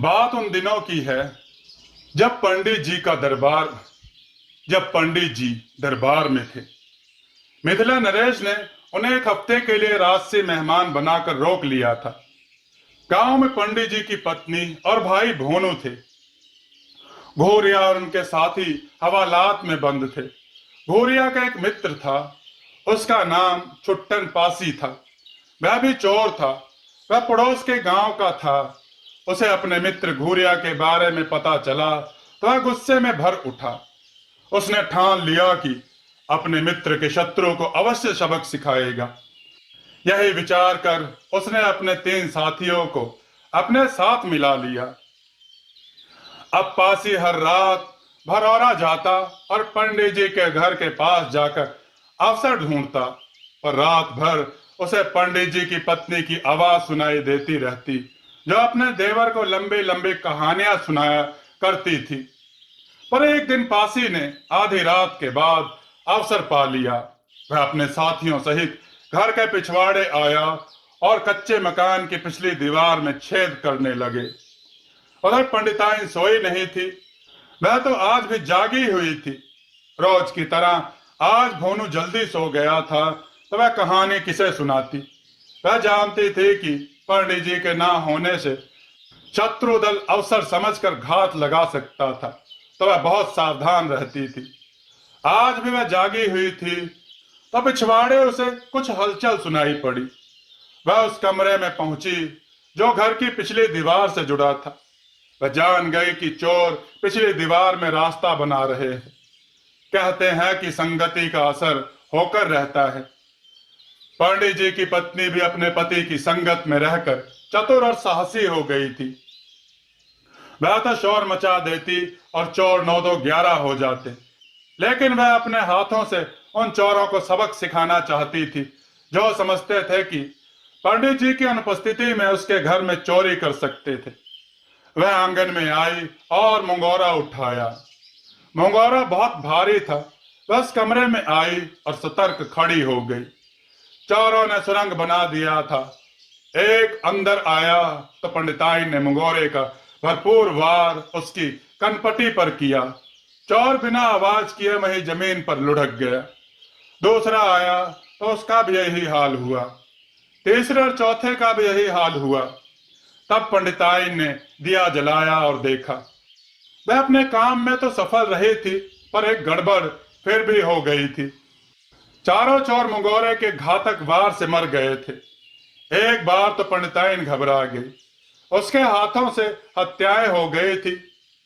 बात उन दिनों की है जब पंडित जी का दरबार जब पंडित जी दरबार में थे। मिथिला नरेश ने उन्हें एक हफ्ते के लिए राजसी मेहमान बनाकर रोक लिया था। गांव में पंडित जी की पत्नी और भाई भोनू थे। घोरिया और उनके साथी हवालात में बंद थे। घोरिया का एक मित्र था, उसका नाम छुट्टन पासी था। वह भी चोर था। वह पड़ोस के गांव का था। उसे अपने मित्र घूरिया के बारे में पता चला तो वह गुस्से में भर उठा। उसने ठान लिया कि अपने मित्र के शत्रु को अवश्य सबक सिखाएगा। यही विचार कर उसने अपने 3 साथियों को अपने साथ मिला लिया। अब पासी हर रात भरौरा जाता और पंडित जी के घर के पास जाकर अवसर ढूंढता, पर रात भर उसे पंडित जी की पत्नी की आवाज सुनाई देती रहती, जो अपने देवर को लंबी लंबी कहानियां सुनाया करती थी। पर एक दिन पासी ने आधी रात के बाद अवसर पा लिया। वह अपने साथियों सहित घर के पिछवाड़े आया और कच्चे मकान की पिछली दीवार में छेद करने लगे। उधर पंडिताइन सोई नहीं थी। वह तो आज भी जागी हुई थी। रोज की तरह आज भोनू जल्दी सो गया था तो वह कहानी किसे सुनाती। वह जानती थी कि पंडित जी के ना होने से शत्रु दल अवसर समझकर घात लगा सकता था, तो वह बहुत सावधान रहती थी। आज भी वह जागी हुई थी तो पिछवाड़े उसे कुछ हलचल सुनाई पड़ी। वह उस कमरे में पहुंची जो घर की पिछली दीवार से जुड़ा था। वह जान गई कि चोर पिछली दीवार में रास्ता बना रहे हैं। कहते हैं कि संगति का असर होकर रहता है। पंडित जी की पत्नी भी अपने पति की संगत में रहकर चतुर और साहसी हो गई थी। वह तो शोर मचा देती और चोर 9 2 11 हो जाते, लेकिन वह अपने हाथों से उन चोरों को सबक सिखाना चाहती थी जो समझते थे कि पंडित जी की अनुपस्थिति में उसके घर में चोरी कर सकते थे। वह आंगन में आई और मुंगोरा उठाया। मुंगोरा बहुत भारी था। बस कमरे में आई और सतर्क खड़ी हो गई। चोरों ने सुरंग बना दिया था। एक अंदर आया तो पंडिताई ने मुंगोरे का भरपूर वार उसकी कनपटी पर किया। चोर बिना आवाज किए वहीं जमीन पर लुढ़क गया। दूसरा आया तो उसका भी यही हाल हुआ। तीसरे और चौथे का भी यही हाल हुआ। तब पंडिताई ने दिया जलाया और देखा। वह अपने काम में तो सफल रही थी, पर एक गड़बड़ फिर भी हो गई थी। चारों चोर मुंगोरे के घातक वार से मर गए थे। एक बार तो पंडिताइन घबरा गई। उसके हाथों से हत्याएं हो गई थी।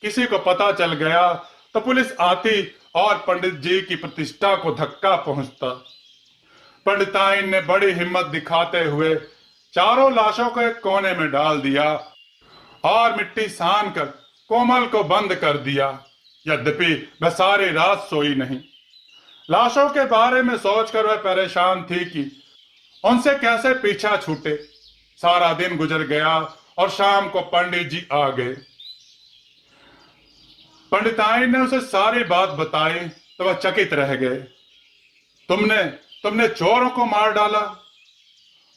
किसी को पता चल गया तो पुलिस आती और पंडित जी की प्रतिष्ठा को धक्का पहुंचता। पंडिताइन ने बड़ी हिम्मत दिखाते हुए चारों लाशों को एक कोने में डाल दिया और मिट्टी सान कर कोमल को बंद कर दिया। यद्यपि वह सारी रात सोई नहीं। लाशों के बारे में सोचकर वह परेशान थी कि उनसे कैसे पीछा छूटे। सारा दिन गुजर गया और शाम को पंडित जी आ गए। पंडिताइन ने उसे सारी बात बताई तो वह चकित रह गए। तुमने तुमने चोरों को मार डाला?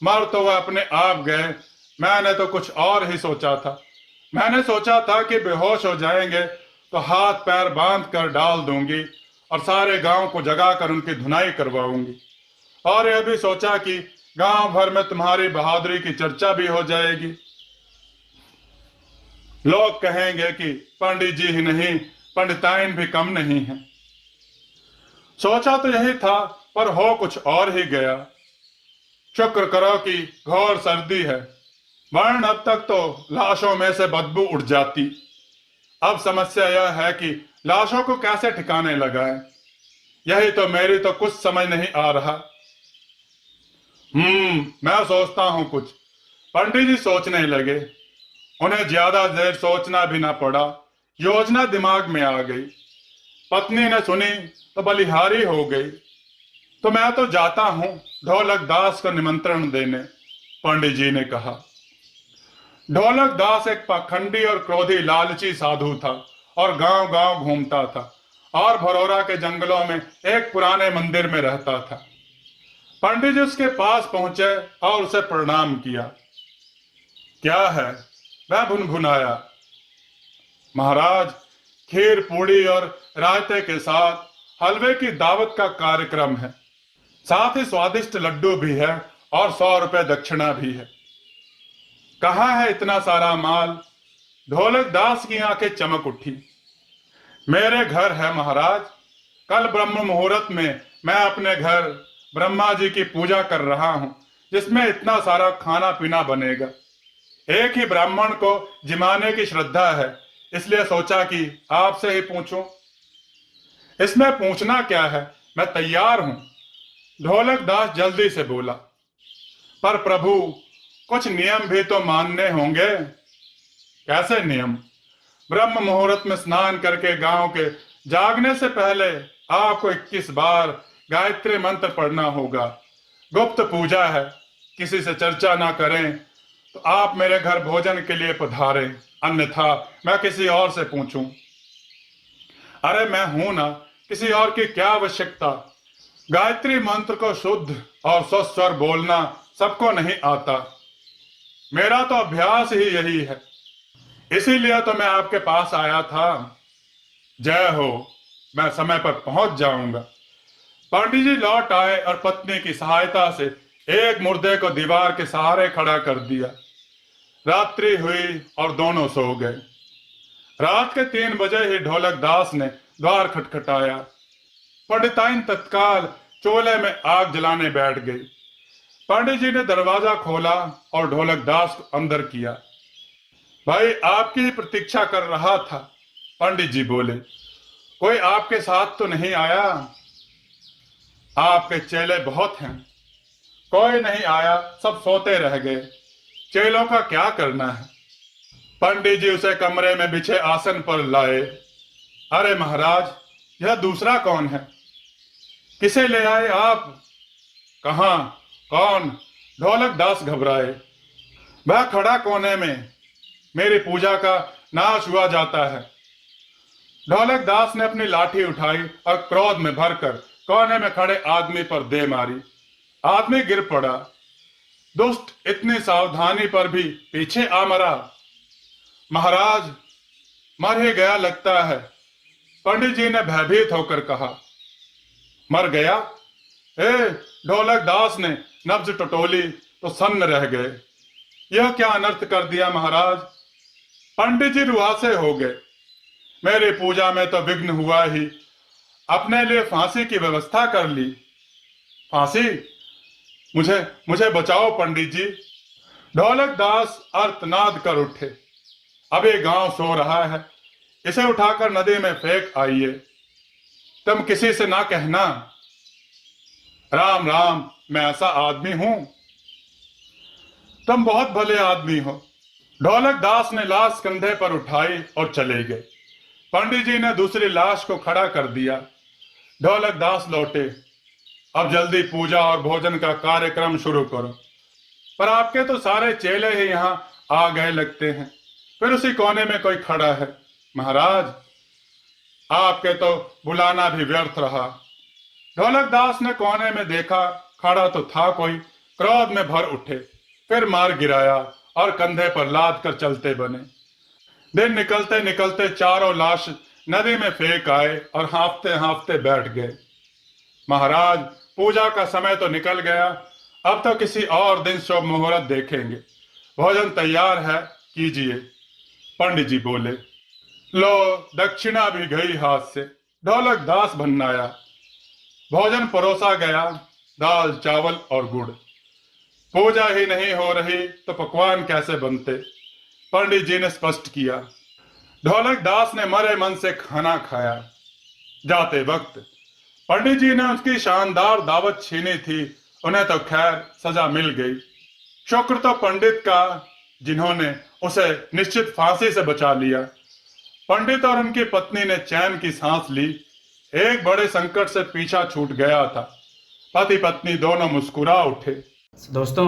मर तो वह अपने आप गए। मैंने तो कुछ और ही सोचा था। मैंने सोचा था कि बेहोश हो जाएंगे तो हाथ पैर बांध कर डाल दूंगी और सारे गांव को जगाकर उनकी धुनाई करवाऊंगी। और यह भी सोचा कि गांव भर में तुम्हारी बहादुरी की चर्चा भी हो जाएगी। लोग कहेंगे कि पंडित जी ही नहीं, पंडिताइन भी कम नहीं है। सोचा तो यही था, पर हो कुछ और ही गया। शुक्र करो कि घोर सर्दी है, वरन अब तक तो लाशों में से बदबू उठ जाती। अब समस्या यह है कि लाशों को कैसे ठिकाने लगाएं। यही तो मेरी तो कुछ समझ नहीं आ रहा। मैं सोचता हूं कुछ। पंडित जी सोचने लगे। उन्हें ज्यादा देर सोचना भी ना पड़ा। योजना दिमाग में आ गई। पत्नी ने सुनी तो बलिहारी हो गई। तो मैं तो जाता हूं ढोलक दास को निमंत्रण देने, पंडित जी ने कहा। ढोलक दास एक पाखंडी और क्रोधी लालची साधु था और गांव गांव घूमता था और भरोरा के जंगलों में एक पुराने मंदिर में रहता था। पंडित जी उसके पास पहुंचे और उसे प्रणाम किया। क्या है? वह भुनभुनाया। महाराज, खीर पूड़ी और रायते के साथ हलवे की दावत का कार्यक्रम है। साथ ही स्वादिष्ट लड्डू भी है और 100 रुपए दक्षिणा भी है। कहाँ है इतना सारा माल? ढोलक दास की आंखें चमक उठी। मेरे घर है महाराज। कल ब्रह्म मुहूर्त में मैं अपने घर ब्रह्मा जी की पूजा कर रहा हूं, जिसमें इतना सारा खाना पीना बनेगा। एक ही ब्राह्मण को जिमाने की श्रद्धा है, इसलिए सोचा कि आपसे ही पूछूं। इसमें पूछना क्या है, मैं तैयार हूं। ढोलक दास जल्दी से बोला। पर प्रभु, कुछ नियम भी तो मानने होंगे। कैसे नियम? ब्रह्म मुहूर्त में स्नान करके गांव के जागने से पहले आपको 21 बार गायत्री मंत्र पढ़ना होगा। गुप्त पूजा है, किसी से चर्चा ना करें। तो आप मेरे घर भोजन के लिए पधारें, अन्यथा मैं किसी और से पूछूं। अरे मैं हूं ना, किसी और की क्या आवश्यकता? गायत्री मंत्र को शुद्ध और स्वस्थ बोलना सबको नहीं आता। मेरा तो अभ्यास ही यही है, इसीलिए तो मैं आपके पास आया था। जय हो, मैं समय पर पहुंच जाऊंगा। पंडित जी लौट आए और पत्नी की सहायता से एक मुर्दे को दीवार के सहारे खड़ा कर दिया। रात्रि हुई और दोनों सो गए। रात के 3 बजे ही ढोलक दास ने द्वार खटखटाया। पंडिताइन तत्काल चूल्हे में आग जलाने बैठ गई। पंडित जी ने दरवाजा खोला और ढोलक दास को अंदर किया। भाई, आपकी ही प्रतीक्षा कर रहा था। पंडित जी बोले। कोई आपके साथ तो नहीं आया? आपके चेले बहुत हैं। कोई नहीं आया, सब सोते रह गए। चेलों का क्या करना है? पंडित जी उसे कमरे में बिछे आसन पर लाए। अरे महाराज, यह दूसरा कौन है? किसे ले आए आप? कहाँ? कौन? ढोलक दास घबराए। वह खड़ा कोने में। मेरी पूजा का नाश हुआ जाता है। ढोलक दास ने अपनी लाठी उठाई और क्रोध में भरकर कोने में खड़े आदमी पर दे मारी। आदमी गिर पड़ा। दुष्ट इतनी सावधानी पर भी पीछे आ मरा। महाराज, मर ही गया लगता है। पंडित जी ने भयभीत होकर कहा। मर गया? ए, ढोलक दास ने नब्ज टटोली तो सन्न रह गए। यह क्या अनर्थ कर दिया महाराज? पंडित जी रुआसे हो गए। मेरी पूजा में तो विघ्न हुआ ही, अपने लिए फांसी की व्यवस्था कर ली। फांसी? मुझे मुझे बचाओ पंडित जी। ढोलक दास अर्थनाद कर उठे। अभी गांव सो रहा है, इसे उठाकर नदी में फेंक आइए। तुम किसी से ना कहना। राम राम, मैं ऐसा आदमी हूं। तुम बहुत भले आदमी हो। ढोलक दास ने लाश कंधे पर उठाई और चले गए। पंडित जी ने दूसरी लाश को खड़ा कर दिया। ढोलक दास लौटे। अब जल्दी पूजा और भोजन का कार्यक्रम शुरू करो। पर आपके तो सारे चेले ही यहाँ आ गए लगते हैं। फिर उसी कोने में कोई खड़ा है। महाराज, आपके तो बुलाना भी व्यर्थ रहा। ढोलक दास ने कोने में देखा, खड़ा तो था कोई। क्रोध में भर उठे, फिर मार गिराया और कंधे पर लाद कर चलते बने। दिन निकलते निकलते चारों लाश नदी में फेंक आए और हाँफते हाँफते बैठ गए। महाराज, पूजा का समय तो निकल गया। अब तो किसी और दिन शुभ मुहूर्त देखेंगे। भोजन तैयार है, कीजिए। पंडित जी बोले। लो, दक्षिणा भी गई हाथ से। ढोलक दास भन्नाया। भोजन परोसा गया, दाल चावल और गुड़। पूजा ही नहीं हो रही तो पकवान कैसे बनते? पंडित जी ने स्पष्ट किया। ढोलक दास ने मरे मन से खाना खाया। जाते वक्त पंडित जी ने उसकी शानदार दावत छीनी थी। उन्हें तो खैर सजा मिल गई। शुक्र तो पंडित का, जिन्होंने उसे निश्चित फांसी से बचा लिया। पंडित और उनकी पत्नी ने चैन की सांस ली। एक बड़े संकट से पीछा छूट गया था। पति पत्नी दोनों मुस्कुरा उठे। दोस्तों,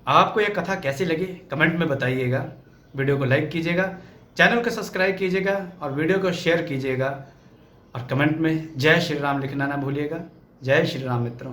आपको यह कथा कैसी लगी कमेंट में बताइएगा। वीडियो को लाइक कीजिएगा, चैनल को सब्सक्राइब कीजिएगा और वीडियो को शेयर कीजिएगा। और कमेंट में जय श्री राम लिखना ना भूलिएगा। जय श्री राम मित्रों।